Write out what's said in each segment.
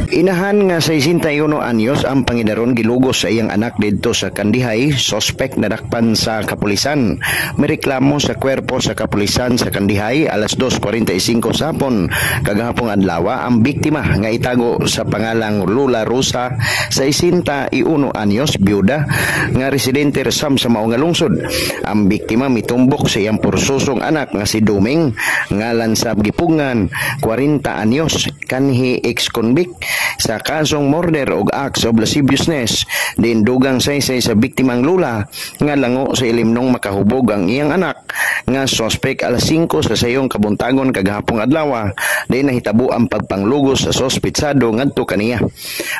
Inahan nga 61 anyos ang Pangidaron gilugos sa iyang anak didto sa Kandihay, sospek na dakpan sa kapulisan. Mireklamo sa kwerpo sa kapulisan sa Kandihay alas 2:45 sapon kagahapong adlaw ang biktima nga itago sa pangalang Lula Rosa, 61 anyos, byuda nga residente Resam sa mao nga lungsod. Ang biktima mitumbok sa iyang porsusong anak nga si Duming ngalan sa gipungan 40 anyos, kanhi ex-convict sa kasong murder ug acts of lasciviousness. Din dugang saysay sa biktimang Lula nga lango sa ilimnong makahubog ang iyang anak nga suspect alas 5 sa sayong kabuntagon kagahapong adlaw. Din nahitabo ang pagpanglugos sa sospetsado ngadto kaniya.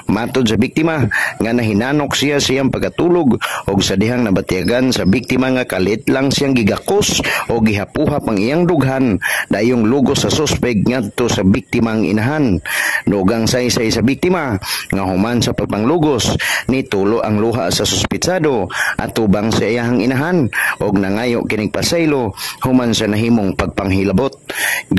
Matod sa biktima nga nahinanok siya siyang pagkatulog ug sa dihang nabatiagan sa biktima nga kalit lang siyang gigakos o gihapuhap ang iyang dughan dayong lugos sa suspect ngadto sa biktimang inahan. Dugang saysay sa biktima nga human sa pagpanglugos nitulo ang luha sa suspetsado at tubang sa iyang inahan og nangayo kining pasaylo human sa nahimong pagpanghilabot.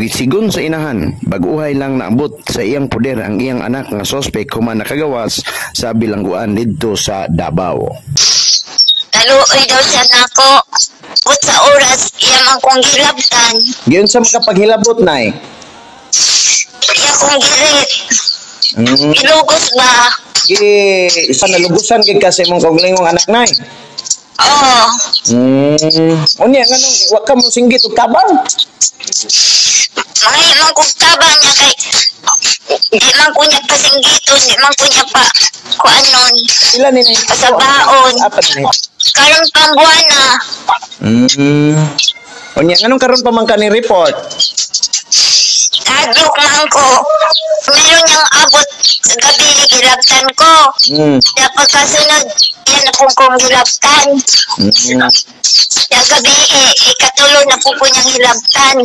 Sigon sa inahan, bag-uhay lang naabot sa iyang poder ang iyang anak nga suspect human nakagawas sa bilangguan didto sa Davao. Naluoy daw siya nako. Ut sa oras iya man kong gilabtan. Giyon sa makapaghilabot nay. Iya kong girit. Ilugos ba? Sa nalugusan gid kasi mong kaglingong anak nay. Oo. Unya nganong wa ka mo singgit og tabang? May man kong tabang niya kay di man ko niya pasinggiton, di man ko niya pa kuanon. Sila ni pasabaon. Apa ni? Karon pang buwana. Unya nganong karon pa man ka ni report? Kadyo man ko. Meron niyang abot sa gabi gilabtan ko. Dapat kasunod yan na kong gilabtan. Yung gabi ikatulo na po niyang hilabtan.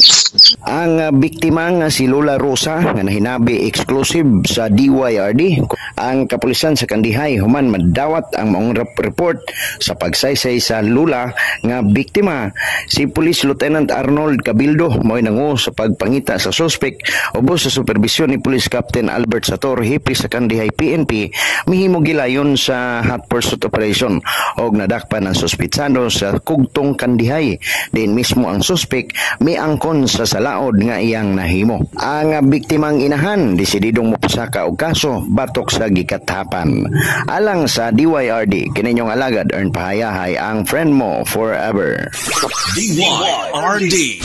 Ang biktima nga si Lula Rosa nga nahinabi exclusive sa DYRD. Ang kapulisan sa Kandihay human madawat ang maong report sa pagsaysay sa Lula nga biktima. Si Police Lieutenant Arnold Cabildo mo'y nangu sa pagpangita sa suspect ubos sa supervisyon ni Police Captain Albert Sator, hipi sa Kandihay PNP, mihimo gilayon sa hot pursuit operation og nadakpan ang suspetsado sa Kugtong Kandihay. Din mismo ang suspect miangkon sa salaod nga iyang nahimo. Ang biktimang inahan desididong mopasaka og kaso batok sa gikathapan. Alang sa DYRD kininyong alagad Ern Pahayahay, ang friend mo forever. DYRD.